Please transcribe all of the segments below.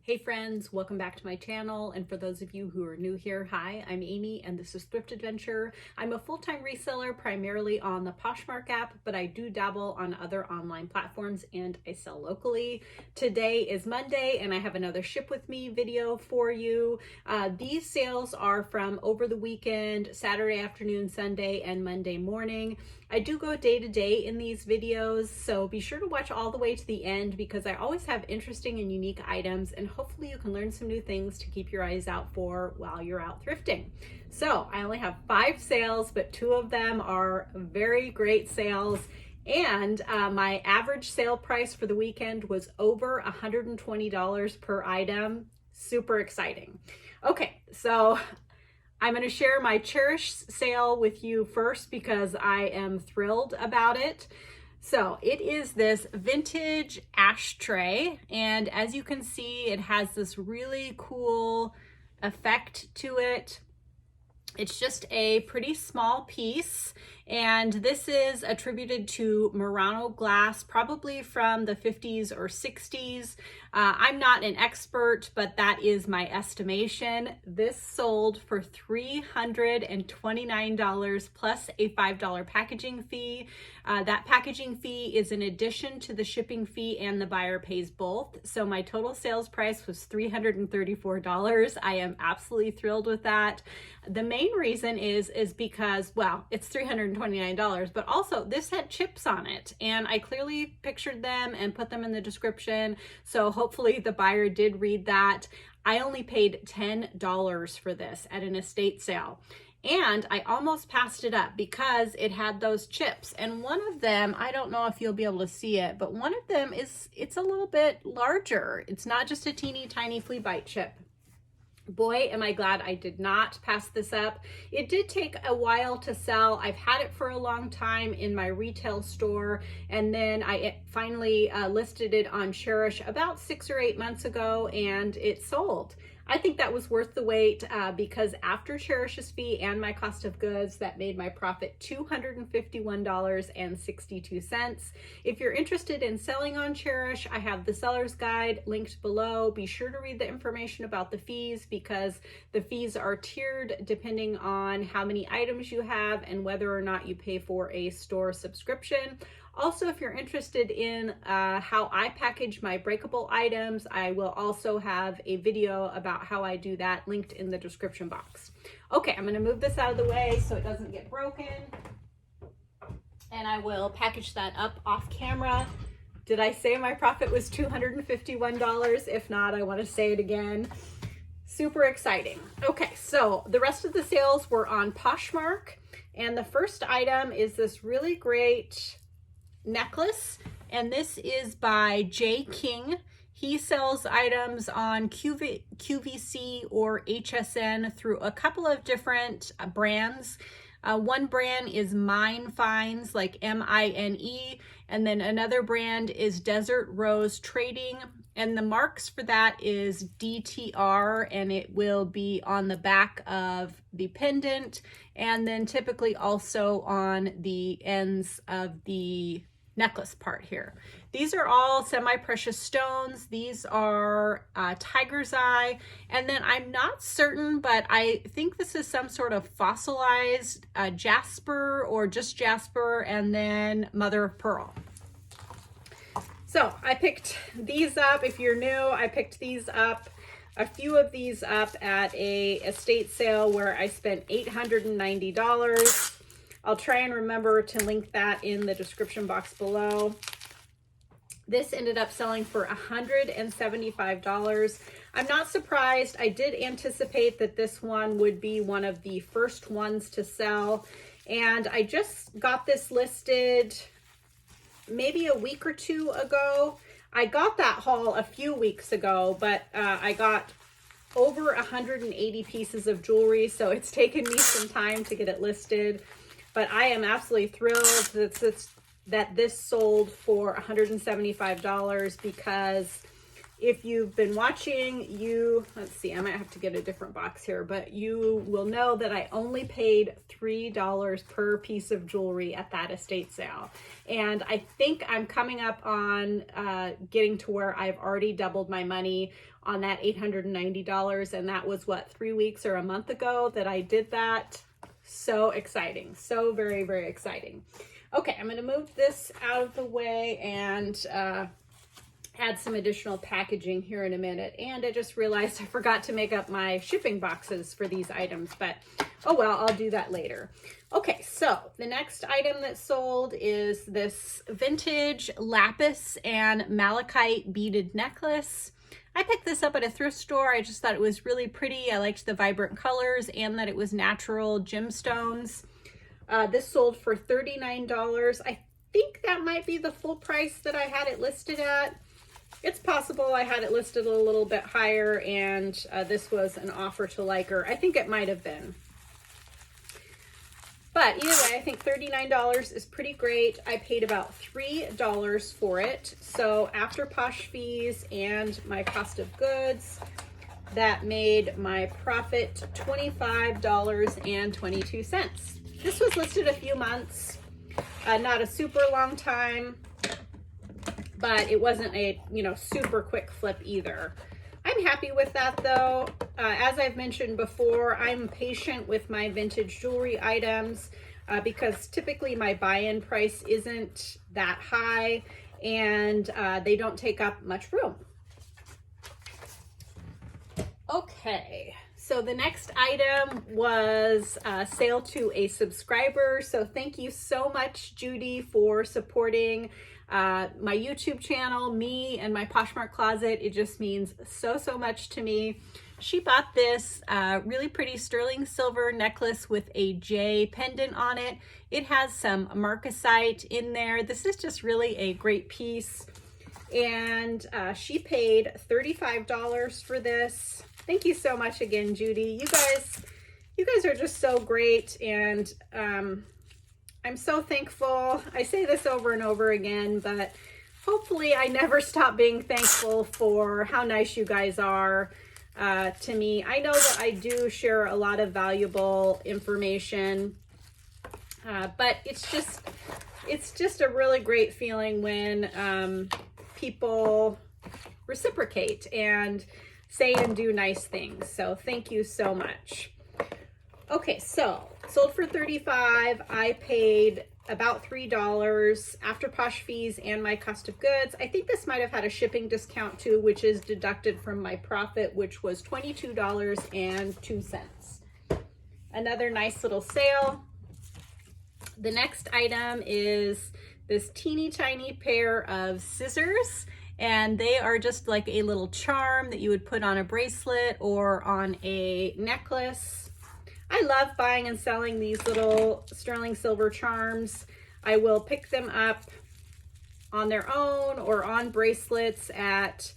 Hey friends, welcome back to my channel. And for those of you who are new here, hi, I'm Amy and this is Thrift Adventure. I'm a full-time reseller primarily on the Poshmark app, but I do dabble on other online platforms and I sell locally. Today is Monday and I have another ship with me video for you. These sales are from over the weekend, Saturday afternoon, Sunday, and Monday morning. I do go day to day in these videos, so be sure to watch all the way to the end because I always have interesting and unique items, and hopefully you can learn some new things to keep your eyes out for while you're out thrifting. So I only have 5 sales, but 2 of them are very great sales. And my average sale price for the weekend was over $120 per item. Super exciting. Okay, so I'm going to share my Cherish sale with you first because I am thrilled about it. So it is this vintage ashtray, and as you can see, it has this really cool effect to it. It's just a pretty small piece, and this is attributed to Murano glass, probably from the 50s or 60s. I'm not an expert, but that is my estimation. This sold for $329 plus a $5 packaging fee. That packaging fee is in addition to the shipping fee, and the buyer pays both. So my total sales price was $334. I am absolutely thrilled with that. The main reason is because, well, it's $329, but also this had chips on it, and I clearly pictured them and put them in the description. So hopefully the buyer did read that. I only paid $10 for this at an estate sale. And I almost passed it up because it had those chips. And one of them, I don't know if you'll be able to see it, but one of them it's a little bit larger. It's not just a teeny tiny flea bite chip. Boy, am I glad I did not pass this up. It did take a while to sell. I've had it for a long time in my retail store, and then I finally listed it on Cherish about 6 or 8 months ago, and it sold. I think that was worth the wait because after Cherish's fee and my cost of goods, that made my profit $251.62. If you're interested in selling on Cherish, I have the seller's guide linked below. Be sure to read the information about the fees because the fees are tiered depending on how many items you have and whether or not you pay for a store subscription. Also, if you're interested in how I package my breakable items, I will also have a video about how I do that linked in the description box. Okay, I'm going to move this out of the way so it doesn't get broken, and I will package that up off camera. Did I say my profit was $251? If not, I want to say it again. Super exciting. Okay, so the rest of the sales were on Poshmark, and the first item is this really great necklace, and this is by J. King. He sells items on QVC or HSN through a couple of different brands. One brand is Mine Finds, like M-I-N-E, and then another brand is Desert Rose Trading, and the marks for that is DTR, and it will be on the back of the pendant and then typically also on the ends of the necklace part here. These are all semi-precious stones. These are tiger's eye, and then I'm not certain, but I think this is some sort of fossilized jasper or just jasper, and then mother of pearl. So I picked these up. If you're new, I picked these up, a few of these up at a estate sale where I spent $890. I'll try and remember to link that in the description box below. This ended up selling for $175. I'm not surprised. I did anticipate that this one would be one of the first ones to sell, and I just got this listed maybe a week or 2 ago. I got that haul a few weeks ago, but I got over 180 pieces of jewelry, so it's taken me some time to get it listed. But I am absolutely thrilled that this sold for $175 because if you've been watching, let's see, I might have to get a different box here, but you will know that I only paid $3 per piece of jewelry at that estate sale. And I think I'm coming up on getting to where I've already doubled my money on that $890. And that was what, 3 weeks or a month ago that I did that. So exciting. So very, very exciting. Okay, I'm going to move this out of the way and add some additional packaging here in a minute. And I just realized I forgot to make up my shipping boxes for these items, but oh well, I'll do that later. Okay, so the next item that sold is this vintage lapis and malachite beaded necklace. I picked this up at a thrift store. I just thought it was really pretty. I liked the vibrant colors and that it was natural gemstones. This sold for $39. I think that might be the full price that I had it listed at. It's possible I had it listed a little bit higher and this was an offer to liker. I think it might have been. But either way, I think $39 is pretty great. I paid about $3 for it. So after Posh fees and my cost of goods, that made my profit $25.22. This was listed a few months, not a super long time, but it wasn't a, super quick flip either. I'm happy with that though. As I've mentioned before, I'm patient with my vintage jewelry items because typically my buy-in price isn't that high and they don't take up much room. Okay, so the next item was a sale to a subscriber. So thank you so much, Judy, for supporting my YouTube channel, me, and my Poshmark closet. It just means so much to me. She bought this really pretty sterling silver necklace with a J pendant on it. It has some marcasite in there. This is just really a great piece. And she paid $35 for this. Thank you so much again, Judy. You guys are just so great, and I'm so thankful. I say this over and over again, but hopefully I never stop being thankful for how nice you guys are to me. I know that I do share a lot of valuable information, but it's just a really great feeling when people reciprocate and say and do nice things. So thank you so much. Okay, so sold for $35. I paid about $3 after Posh fees and my cost of goods. I think this might have had a shipping discount too, which is deducted from my profit, which was $22.02. Another nice little sale. The next item is this teeny tiny pair of scissors, and they are just like a little charm that you would put on a bracelet or on a necklace. I love buying and selling these little sterling silver charms. I will pick them up on their own or on bracelets at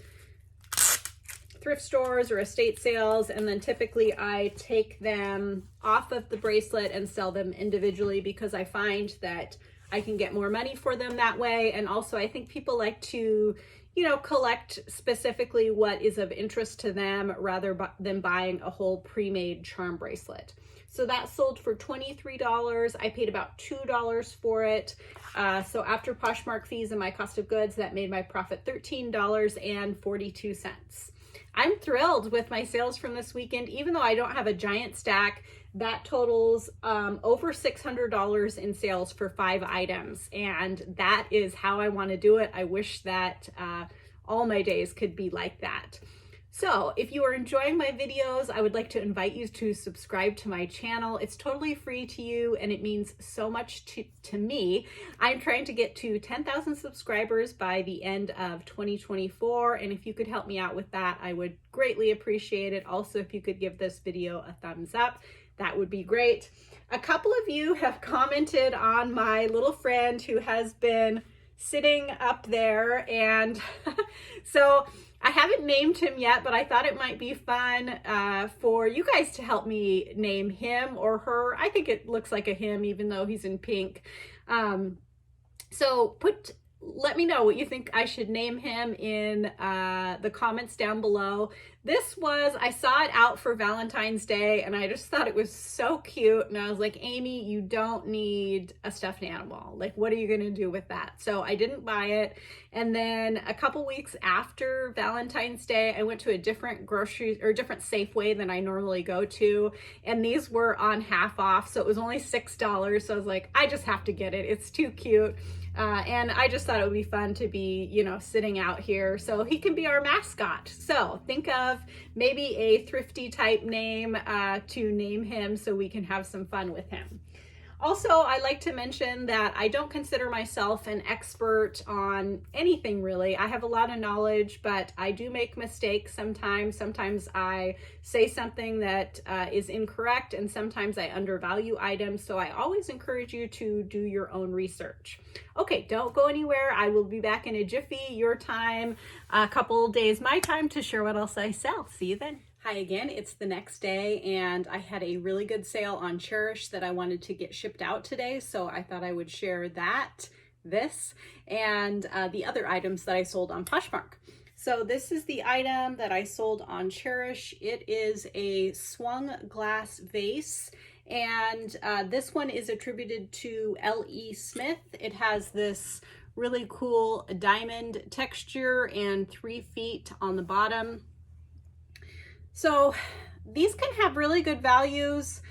thrift stores or estate sales, and then typically I take them off of the bracelet and sell them individually because I find that I can get more money for them that way. And also I think people like to, collect specifically what is of interest to them rather than buying a whole pre-made charm bracelet. So that sold for $23. I paid about $2 for it. So after Poshmark fees and my cost of goods, that made my profit $13.42. I'm thrilled with my sales from this weekend. Even though I don't have a giant stack, that totals over $600 in sales for 5 items. And that is how I want to do it. I wish that all my days could be like that. So if you are enjoying my videos, I would like to invite you to subscribe to my channel. It's totally free to you and it means so much to me. I'm trying to get to 10,000 subscribers by the end of 2024. And if you could help me out with that, I would greatly appreciate it. Also, if you could give this video a thumbs up, that would be great. A couple of you have commented on my little friend who has been sitting up there, and so I haven't named him yet, but I thought it might be fun for you guys to help me name him or her. I think it looks like a him, even though he's in pink. So put let me know what you think I should name him in the comments down below. This was, I saw it out for Valentine's Day and I just thought it was so cute. And I was like, Amy, you don't need a stuffed animal. Like, what are you gonna do with that? So I didn't buy it. And then a couple weeks after Valentine's Day, I went to a different grocery or different Safeway than I normally go to. And these were on half off. So it was only $6. So I was like, I just have to get it. It's too cute. And I just thought it would be fun to be, you know, sitting out here. So he can be our mascot. So think of maybe a thrifty type name to name him so we can have some fun with him. Also, I like to mention that I don't consider myself an expert on anything really. I have a lot of knowledge, but I do make mistakes sometimes. Sometimes I say something that is incorrect, and sometimes I undervalue items. So I always encourage you to do your own research. Okay, don't go anywhere. I will be back in a jiffy, your time, a couple days, my time, to share what else I sell. See you then. Hi again, it's the next day and I had a really good sale on Cherish that I wanted to get shipped out today, so I thought I would share this, and the other items that I sold on Poshmark. So this is the item that I sold on Cherish. It is a swung glass vase, and this one is attributed to L.E. Smith. It has this really cool diamond texture and 3 feet on the bottom. So these can have really good values.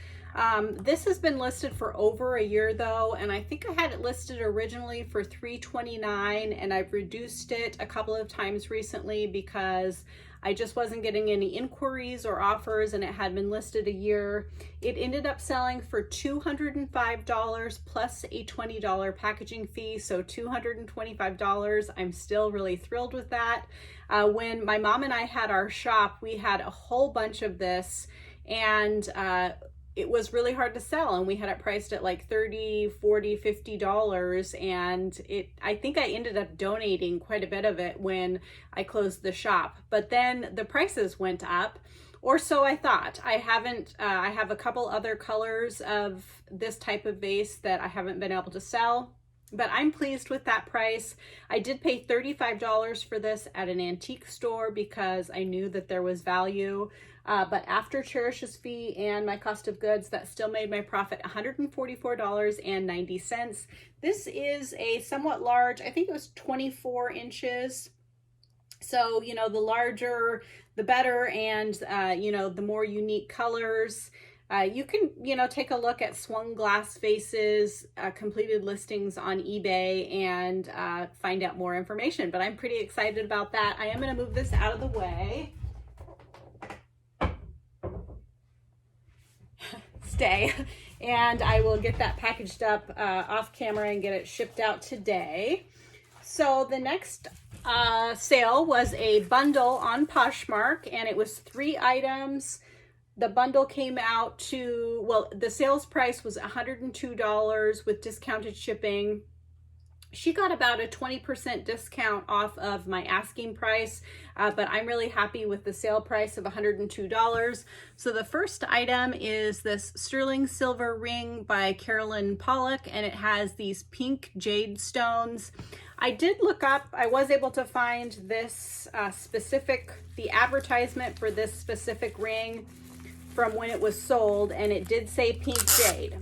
This has been listed for over a year though, and I think I had it listed originally for $329, and I've reduced it a couple of times recently because I just wasn't getting any inquiries or offers, and it had been listed a year. It ended up selling for $205 plus a $20 packaging fee, so $225. I'm still really thrilled with that. When my mom and I had our shop, we had a whole bunch of this, and it was really hard to sell, and we had it priced at like $30, $40, $50, and I think I ended up donating quite a bit of it when I closed the shop. But then the prices went up, or so I thought. I have a couple other colors of this type of vase that I haven't been able to sell, but I'm pleased with that price. I did pay $35 for this at an antique store because I knew that there was value. But after Cherish's fee and my cost of goods, that still made my profit $144.90. This is a somewhat large, I think it was 24 inches. So, you know, the larger, the better, and, you know, the more unique colors. You can, you know, take a look at swung glass vases, completed listings on eBay, and find out more information. But I'm pretty excited about that. I am going to move this out of the way. Stay, and I will get that packaged up off camera and get it shipped out today. So the next sale was a bundle on Poshmark, and it was 3 items. The bundle came out to, well, the sales price was $102 with discounted shipping. She got about a 20% discount off of my asking price, but I'm really happy with the sale price of $102. So the first item is this sterling silver ring by Carolyn Pollock, and it has these pink jade stones. I did look up, I was able to find this the advertisement for this specific ring from when it was sold, and it did say pink jade.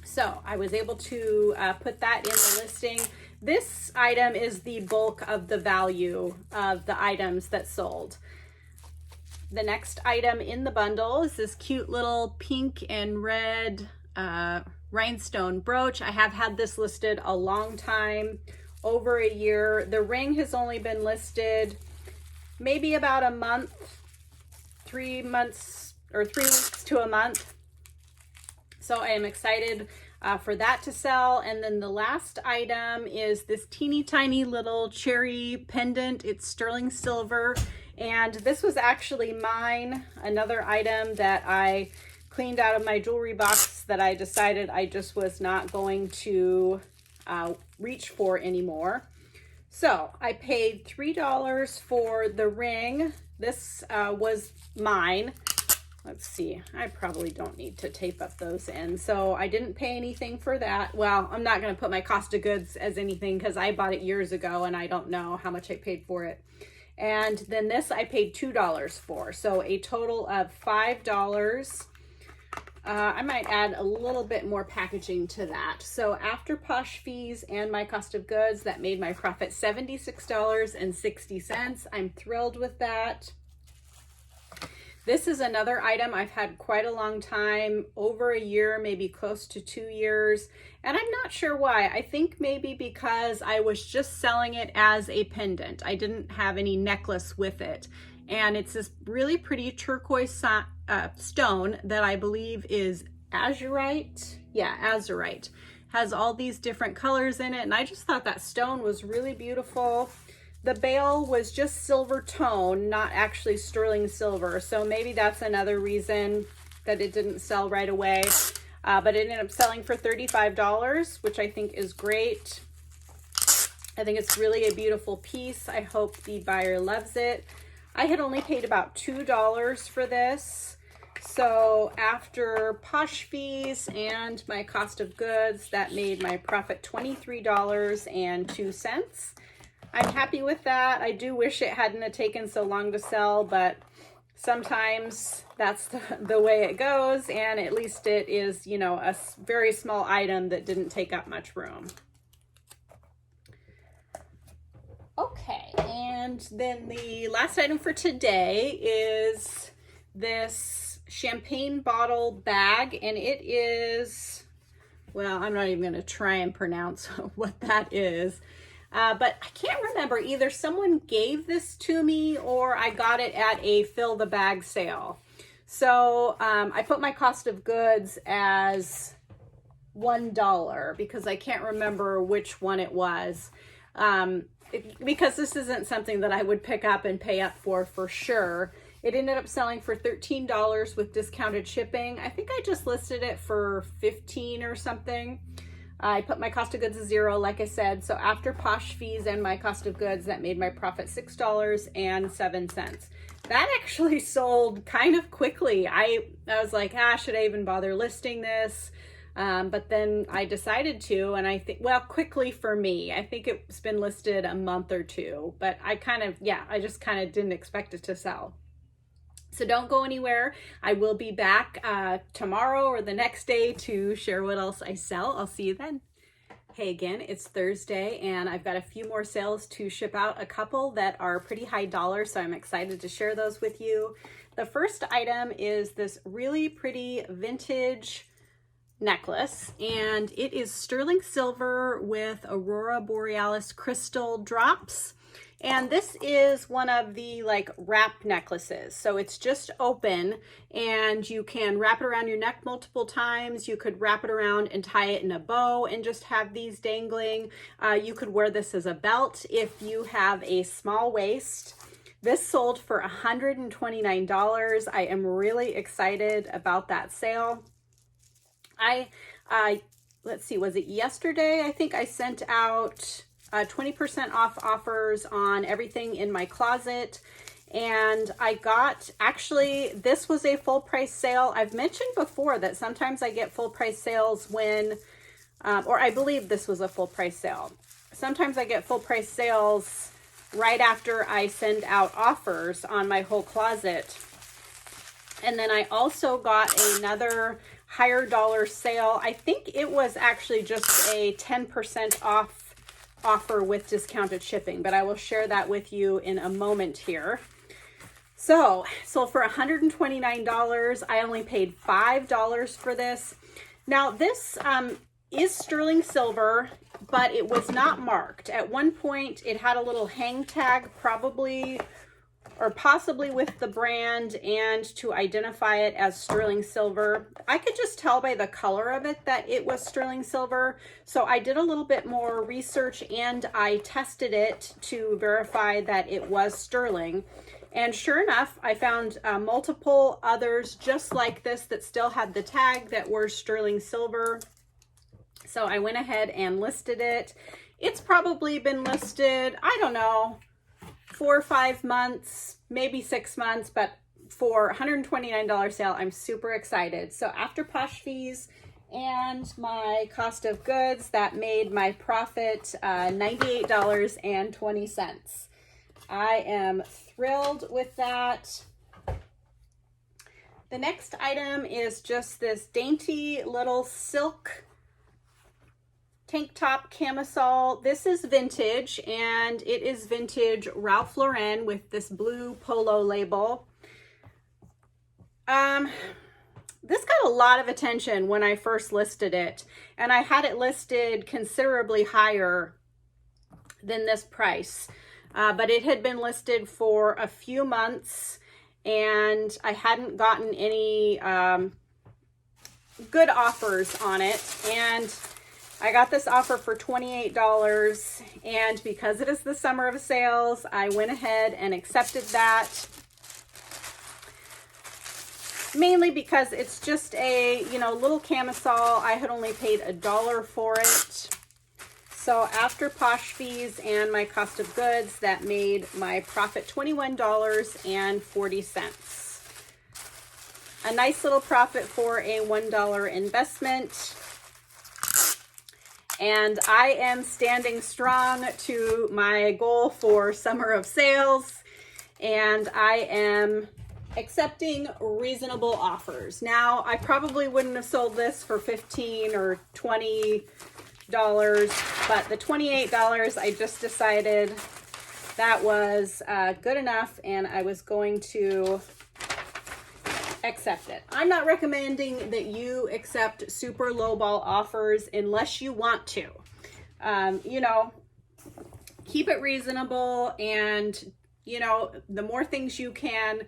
So I was able to put that in the listing. This item is the bulk of the value of the items that sold. The next item in the bundle is this cute little pink and red rhinestone brooch. I have had this listed a long time, over a year. The ring has only been listed maybe about a month, 3 months, or 3 weeks to a month. So I am excited for that to sell. And then the last item is this teeny tiny little cherry pendant. It's sterling silver, and this was actually mine, another item that I cleaned out of my jewelry box that I decided I just was not going to reach for anymore. So I paid $3 for the ring. This was mine. let's see, I probably don't need to tape up those ends. So I didn't pay anything for that. Well, I'm not going to put my cost of goods as anything because I bought it years ago and I don't know how much I paid for it. And then this I paid $2 for. So a total of $5. I might add a little bit more packaging to that. So after Posh fees and my cost of goods, that made my profit $76.60. I'm thrilled with that. This is another item I've had quite a long time, over a year, maybe close to 2 years. And I'm not sure why. I think maybe because I was just selling it as a pendant. I didn't have any necklace with it. And it's this really pretty turquoise stone that I believe is azurite. Yeah, azurite. Has all these different colors in it. And I just thought that stone was really beautiful. The bail was just silver tone, not actually sterling silver. So maybe that's another reason that it didn't sell right away. But it ended up selling for $35, which I think is great. I think it's really a beautiful piece. I hope the buyer loves it. I had only paid about $2 for this. So after Posh fees and my cost of goods, that made my profit $23.02. I'm happy with that. I do wish it hadn't have taken so long to sell, but sometimes that's the way it goes. And at least it is, you know, a very small item that didn't take up much room. Okay, and then the last item for today is this champagne bottle bag, and it is, well, I'm not even going to try and pronounce what that is. But I can't remember, either someone gave this to me or I got it at a fill the bag sale. So I put my cost of goods as $1 because I can't remember which one it was. Because this isn't something that I would pick up and pay up for sure. It ended up selling for $13 with discounted shipping. I think I just listed it for $15 or something. I put my cost of goods as $0, like I said. So after Posh fees and my cost of goods, that made my profit $6.07. That actually sold kind of quickly. I was like, should I even bother listing this? But then I decided to, and I think, well, quickly for me, I think it's been listed a month or two, but I just kind of didn't expect it to sell. So don't go anywhere. I will be back tomorrow or the next day to share what else I sell. I'll see you then. Hey again, it's Thursday and I've got a few more sales to ship out, a couple that are pretty high dollar, so I'm excited to share those with you. The first item is this really pretty vintage necklace, and it is sterling silver with Aurora Borealis crystal drops. And this is one of the like wrap necklaces. So it's just open and you can wrap it around your neck multiple times. You could wrap it around and tie it in a bow and just have these dangling. You could wear this as a belt if you have a small waist. This sold for $129. I am really excited about that sale. Let's see, was it yesterday? I think I sent out 20% off offers on everything in my closet. And I got, actually, this was a full price sale. I've mentioned before that sometimes I get full price sales when, or I believe this was a full price sale. Sometimes I get full price sales right after I send out offers on my whole closet. And then I also got another higher dollar sale. I think it was actually just a 10% off offer with discounted shipping, but I will share that with you in a moment here. So for $129, I only paid $5 for this. Now this is sterling silver, but it was not marked. At one point it had a little hang tag, probably or possibly with the brand, and to identify it as sterling silver. I could just tell by the color of it that it was sterling silver. So I did a little bit more research and I tested it to verify that it was sterling. And sure enough, I found multiple others just like this that still had the tag that were sterling silver. So I went ahead and listed it. It's probably been listed, I don't know, 4 or 5 months, maybe 6 months, but for $129 sale. I'm super excited. So after Posh fees and my cost of goods, that made my profit $98.20. I am thrilled with that. The next item is just this dainty little silk tank top camisole. This is vintage, and it is vintage Ralph Lauren with this blue polo label. This got a lot of attention when I first listed it, and I had it listed considerably higher than this price, but it had been listed for a few months, and I hadn't gotten any good offers on it, and I got this offer for $28, and because it is the summer of sales, I went ahead and accepted that. Mainly because it's just a, little camisole. I had only paid $1 for it. So after Posh fees and my cost of goods, that made my profit $21.40. A nice little profit for a $1 investment. And I am standing strong to my goal for summer of sales, and I am accepting reasonable offers. Now, I probably wouldn't have sold this for $15 or $20, but the $28, I just decided that was good enough, and I was going to accept it. I'm not recommending that you accept super lowball offers unless you want to. Keep it reasonable, and the more things you can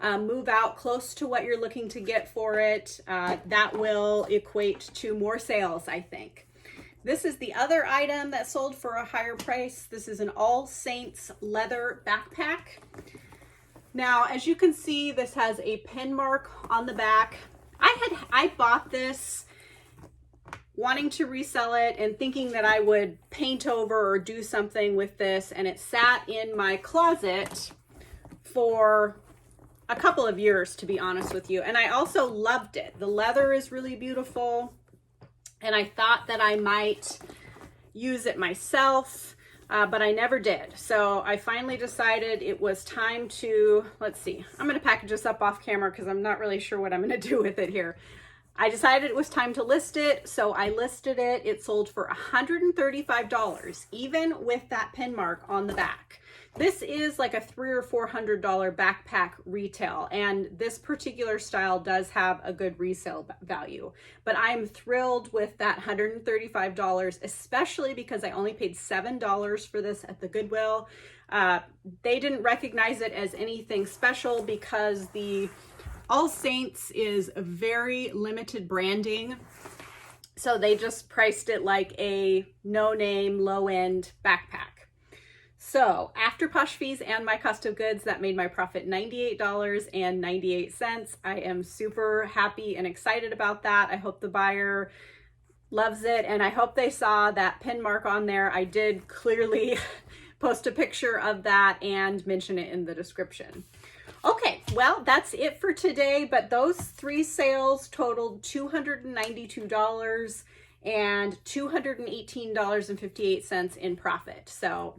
move out close to what you're looking to get for it, that will equate to more sales, I think. This is the other item that sold for a higher price. This is an All Saints leather backpack. Now, as you can see, this has a pin mark on the back. I bought this wanting to resell it and thinking that I would paint over or do something with this, and it sat in my closet for a couple of years, to be honest with you. And I also loved it. The leather is really beautiful, and I thought that I might use it myself. But I never did. So I finally decided it was time to, let's see, I'm going to package this up off camera because I'm not really sure what I'm going to do with it here. I decided it was time to list it. So I listed it. It sold for $135, even with that pin mark on the back. This is like a $300 or $400 backpack retail, and this particular style does have a good resale value. But I'm thrilled with that $135, especially because I only paid $7 for this at the Goodwill. They didn't recognize it as anything special because the All Saints is a very limited branding. So they just priced it like a no-name, low-end backpack. So after Posh fees and my cost of goods, that made my profit $98.98. I am super happy and excited about that. I hope the buyer loves it, and I hope they saw that pin mark on there. I did clearly post a picture of that and mention it in the description. Okay, well, that's it for today, but those three sales totaled $292 and $218.58 in profit. So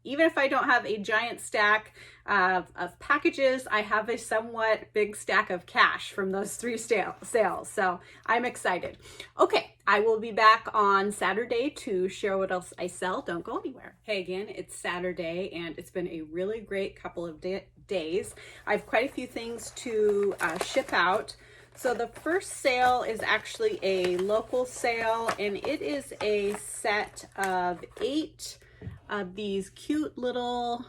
even if I don't have a giant stack of packages, I have a somewhat big stack of cash from those three sales. So I'm excited. Okay, I will be back on Saturday to share what else I sell. Don't go anywhere. Hey, again, it's Saturday, and it's been a really great couple of days. I have quite a few things to ship out. So the first sale is actually a local sale, and it is a set of 8 of these cute little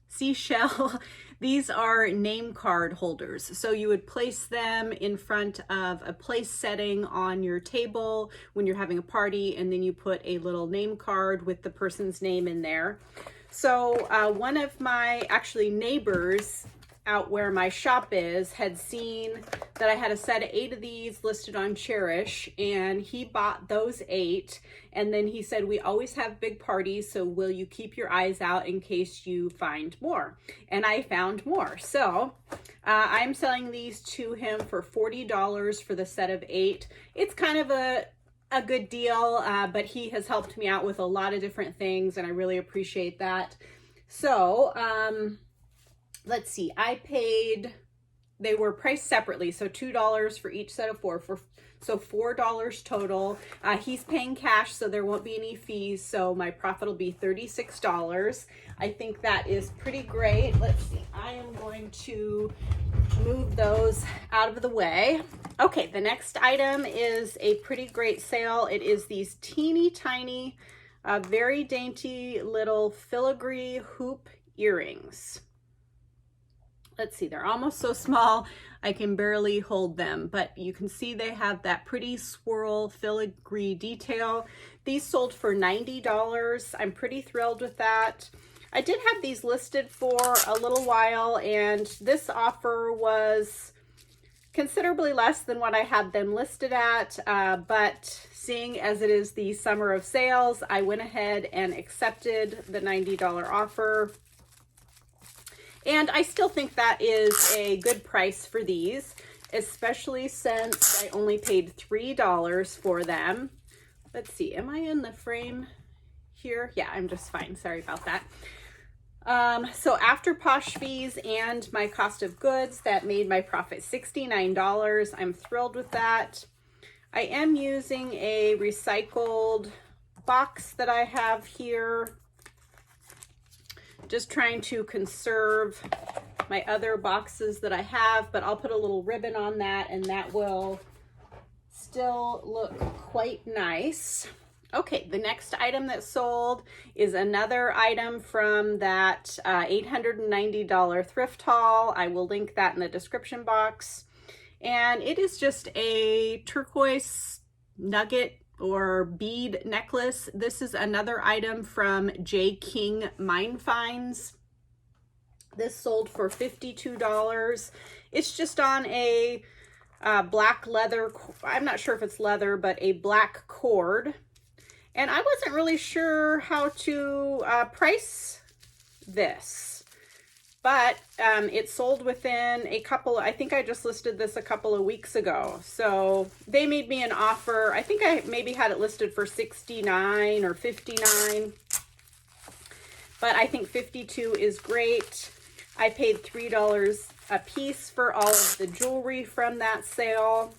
seashell. These are name card holders. So you would place them in front of a place setting on your table when you're having a party, and then you put a little name card with the person's name in there. So one of my neighbors out where my shop is had seen that I had a set of 8 of these listed on Cherish, and he bought those 8. And then he said, we always have big parties, so will you keep your eyes out in case you find more? And I found more. So I'm selling these to him for $40 for the set of 8. It's kind of a good deal, but he has helped me out with a lot of different things, and I really appreciate that. So let's see, they were priced separately, so $2 for each set of 4, so $4 total. He's paying cash, so there won't be any fees, so my profit will be $36. I think that is pretty great. Let's see, I am going to move those out of the way. Okay, the next item is a pretty great sale. It is these teeny tiny, very dainty little filigree hoop earrings. Let's see, they're almost so small I can barely hold them, but you can see they have that pretty swirl filigree detail. These sold for $90. I'm pretty thrilled with that. I did have these listed for a little while, and this offer was considerably less than what I had them listed at, but seeing as it is the summer of sales, I went ahead and accepted the $90 offer. And I still think that is a good price for these, especially since I only paid $3 for them. Let's see, am I in the frame here? Yeah, I'm just fine. Sorry about that. So after Posh fees and my cost of goods, that made my profit $69. I'm thrilled with that. I am using a recycled box that I have here. Just trying to conserve my other boxes that I have, but I'll put a little ribbon on that and that will still look quite nice. Okay, the next item that sold is another item from that $890 thrift haul. I will link that in the description box. And it is just a turquoise nugget or bead necklace. This is another item from J. King Mine Finds. This sold for $52. It's just on a black leather, I'm not sure if it's leather, but a black cord. And I wasn't really sure how to price this, but it sold within a couple, I think I just listed this a couple of weeks ago. So they made me an offer. I think I maybe had it listed for $69 or $59, but I think $52 is great. I paid $3 a piece for all of the jewelry from that sale.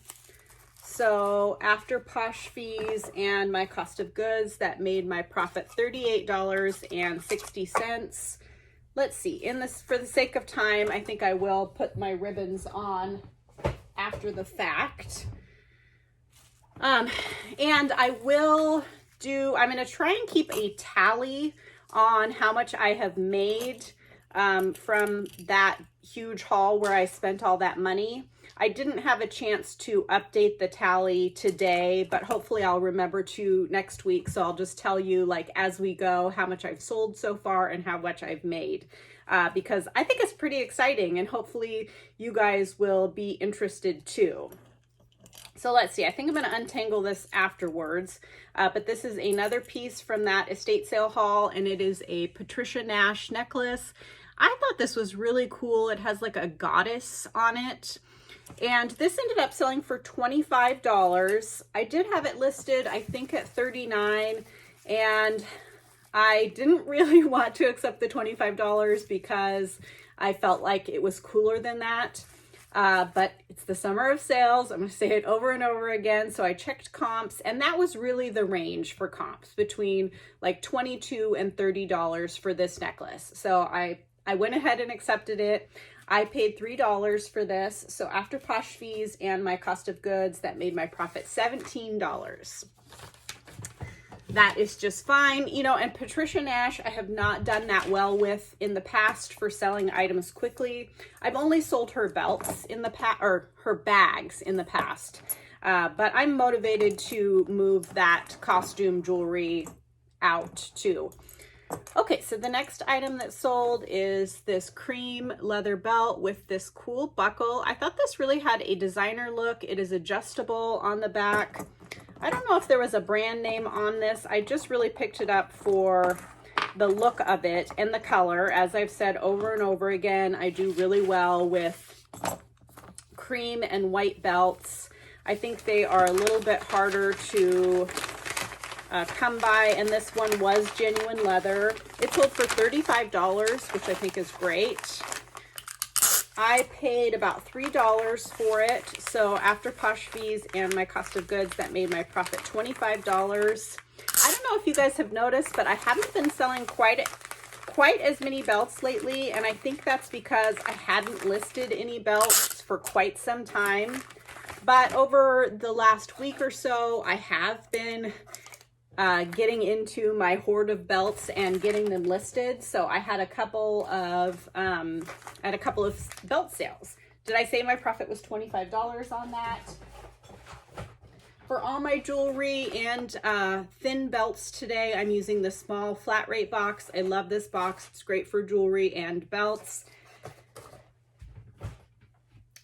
So after Posh fees and my cost of goods, that made my profit $38.60. Let's see, for the sake of time, I think I will put my ribbons on after the fact. And I'm going to try and keep a tally on how much I have made from that huge haul where I spent all that money. I didn't have a chance to update the tally today, but hopefully I'll remember to next week. So I'll just tell you, like, as we go, how much I've sold so far and how much I've made, because I think it's pretty exciting and hopefully you guys will be interested too. So let's see, I think I'm going to untangle this afterwards, but this is another piece from that estate sale haul, and it is a Patricia Nash necklace. I thought this was really cool. It has like a goddess on it. And this ended up selling for $25. I did have it listed, I think, at $39, and I didn't really want to accept the $25 because I felt like it was cooler than that. But it's the summer of sales. I'm going to say it over and over again. So I checked comps, and that was really the range for comps, between like $22 and $30 for this necklace. So I went ahead and accepted it. I paid $3 for this. So after Posh fees and my cost of goods, that made my profit $17. That is just fine. You know, and Patricia Nash, I have not done that well with in the past for selling items quickly. I've only sold her belts in the past, or her bags in the past. But I'm motivated to move that costume jewelry out too. Okay, so the next item that sold is this cream leather belt with this cool buckle. I thought this really had a designer look. It is adjustable on the back. I don't know if there was a brand name on this. I just really picked it up for the look of it and the color. As I've said over and over again, I do really well with cream and white belts. I think they are a little bit harder to come by, and this one was genuine leather. It sold for $35, which I think is great. I paid about $3 for it, so after posh fees and my cost of goods, that made my profit $25. I don't know if you guys have noticed, but I haven't been selling quite as many belts lately, and I think that's because I hadn't listed any belts for quite some time. But over the last week or so, I have been getting into my hoard of belts and getting them listed. So I had a couple of belt sales. Did I say my profit was $25 on that? For all my jewelry and thin belts today, I'm using the small flat rate box. I love this box. It's great for jewelry and belts.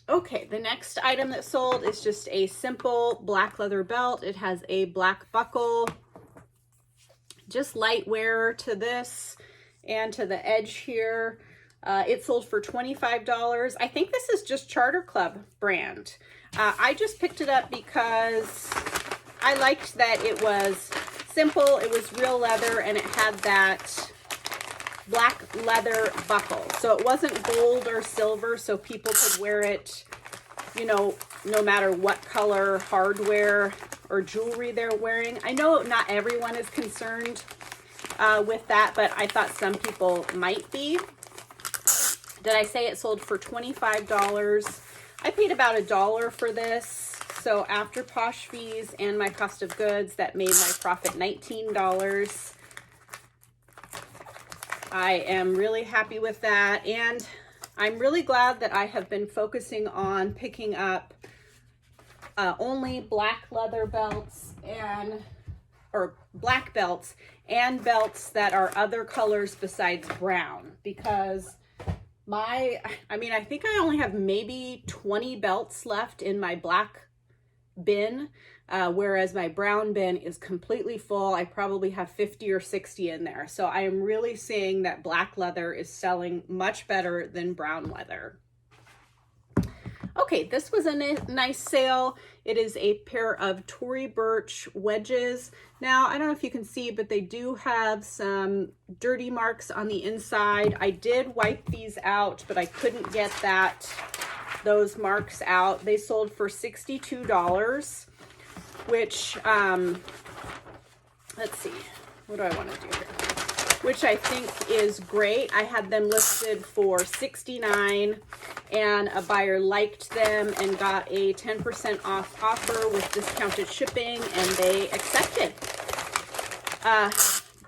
Okay, the next item that sold is just a simple black leather belt. It has a black buckle, just light wear to this and to the edge here. It sold for $25. I think this is just Charter Club brand. I just picked it up because I liked that it was simple, it was real leather, and it had that black leather buckle. So it wasn't gold or silver, so people could wear it, you know, no matter what color hardware or jewelry they're wearing. I know not everyone is concerned with that, but I thought some people might be. Did I say it sold for $25? I paid about $1 for this. So after posh fees and my cost of goods, that made my profit $19. I am really happy with that, and I'm really glad that I have been focusing on picking up only black leather belts or black belts and belts that are other colors besides brown, because I think I only have maybe 20 belts left in my black bin, whereas my brown bin is completely full. I probably have 50 or 60 in there. So I am really seeing that black leather is selling much better than brown leather. Okay, this was a nice sale. It is a pair of Tory Burch wedges. Now, I don't know if you can see, but they do have some dirty marks on the inside. I did wipe these out, but I couldn't get those marks out. They sold for $62, which, let's see, what do I want to do here? Which I think is great. I had them listed for $69, and a buyer liked them and got a 10% off offer with discounted shipping, and they accepted.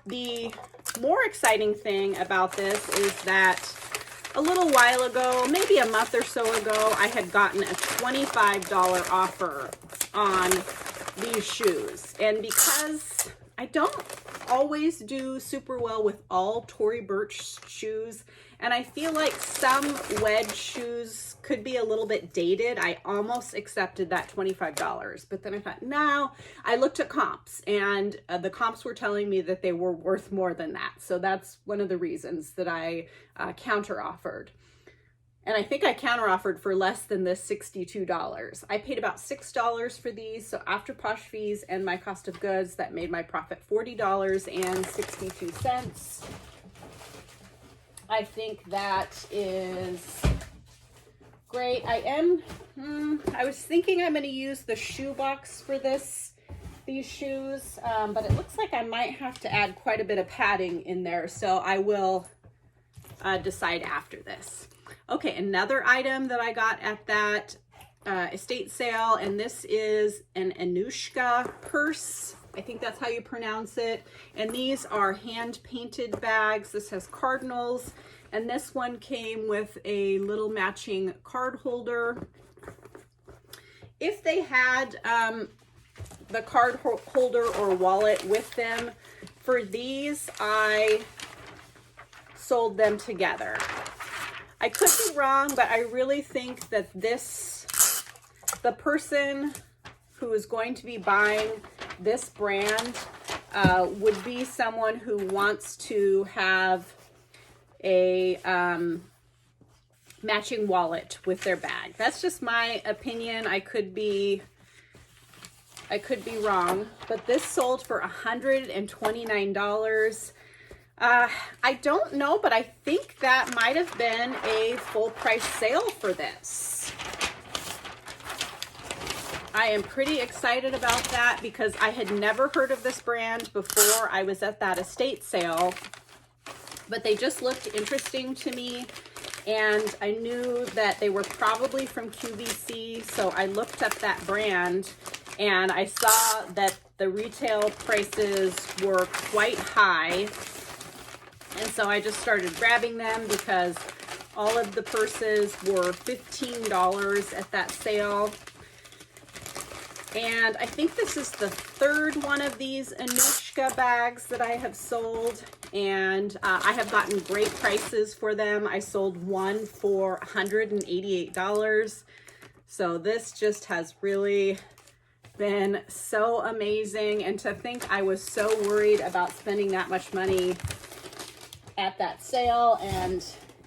The more exciting thing about this is that a little while ago, maybe a month or so ago, I had gotten a $25 offer on these shoes. And because I don't always do super well with all Tory Burch shoes, and I feel like some wedge shoes could be a little bit dated, I almost accepted that $25. But then I thought, no, I looked at comps, and the comps were telling me that they were worth more than that. So that's one of the reasons that I counter offered. And I think I counter offered for less than this $62. I paid about $6 for these. So after posh fees and my cost of goods, that made my profit $40.62. I think that is great. I was thinking I'm going to use the shoe box for these shoes, but it looks like I might have to add quite a bit of padding in there. So I will decide after this. Okay, another item that I got at that estate sale, and this is an Anushka purse. I think that's how you pronounce it. And these are hand-painted bags. This has cardinals, and this one came with a little matching card holder. If they had the card holder or wallet with them, for these, I sold them together. I could be wrong, but I really think that the person who is going to be buying this brand would be someone who wants to have a matching wallet with their bag. That's just my opinion. I could be wrong, but this sold for $129. I don't know, but I think that might have been a full price sale for this. I am pretty excited about that because I had never heard of this brand before I was at that estate sale, but they just looked interesting to me. And I knew that they were probably from QVC, so I looked up that brand and I saw that the retail prices were quite high. And so I just started grabbing them because all of the purses were $15 at that sale. And I think this is the third one of these Anushka bags that I have sold. And I have gotten great prices for them. I sold one for $188. So this just has really been so amazing. And to think I was so worried about spending that much money at that sale, and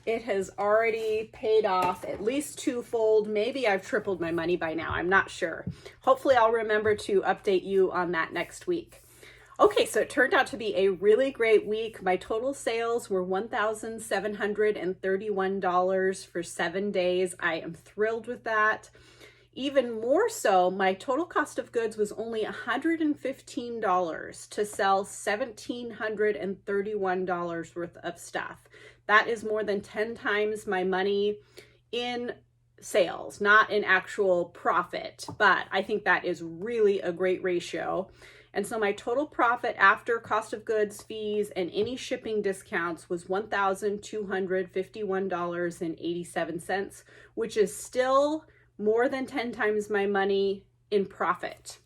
it has already paid off at least twofold. Maybe I've tripled my money by now. I'm not sure. Hopefully I'll remember to update you on that next week. Okay, so it turned out to be a really great week. My total sales were $1,731 for 7 days. I am thrilled with that. Even more so, my total cost of goods was only $115 to sell $1,731 worth of stuff. That is more than 10 times my money in sales, not in actual profit, but I think that is really a great ratio. And so my total profit after cost of goods, fees, and any shipping discounts was $1,251.87, which is still more than 10 times my money in profit.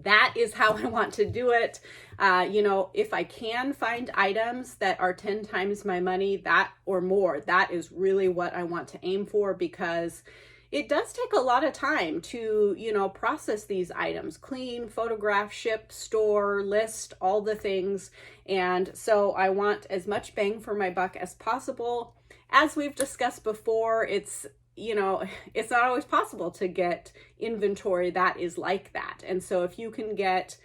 That is how I want to do it. You know, if I can find items that are 10 times my money, that or more, that is really what I want to aim for, because it does take a lot of time to, you know, process these items, clean, photograph, ship, store, list, all the things. And so I want as much bang for my buck as possible. As we've discussed before, it's not always possible to get inventory that is like that. And so if you can get,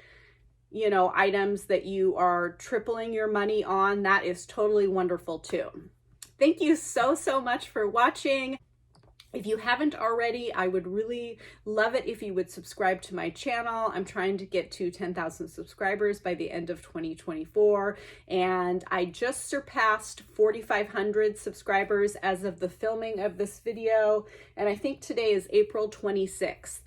you know, items that you are tripling your money on, that is totally wonderful too. Thank you so much for watching. If you haven't already, I would really love it if you would subscribe to my channel. I'm trying to get to 10,000 subscribers by the end of 2024, and I just surpassed 4,500 subscribers as of the filming of this video, and I think today is April 26th.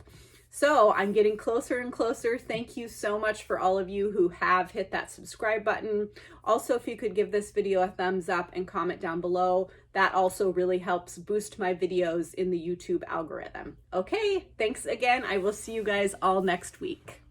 So I'm getting closer and closer. Thank you so much for all of you who have hit that subscribe button. Also, if you could give this video a thumbs up and comment down below, that also really helps boost my videos in the YouTube algorithm. Okay, thanks again. I will see you guys all next week.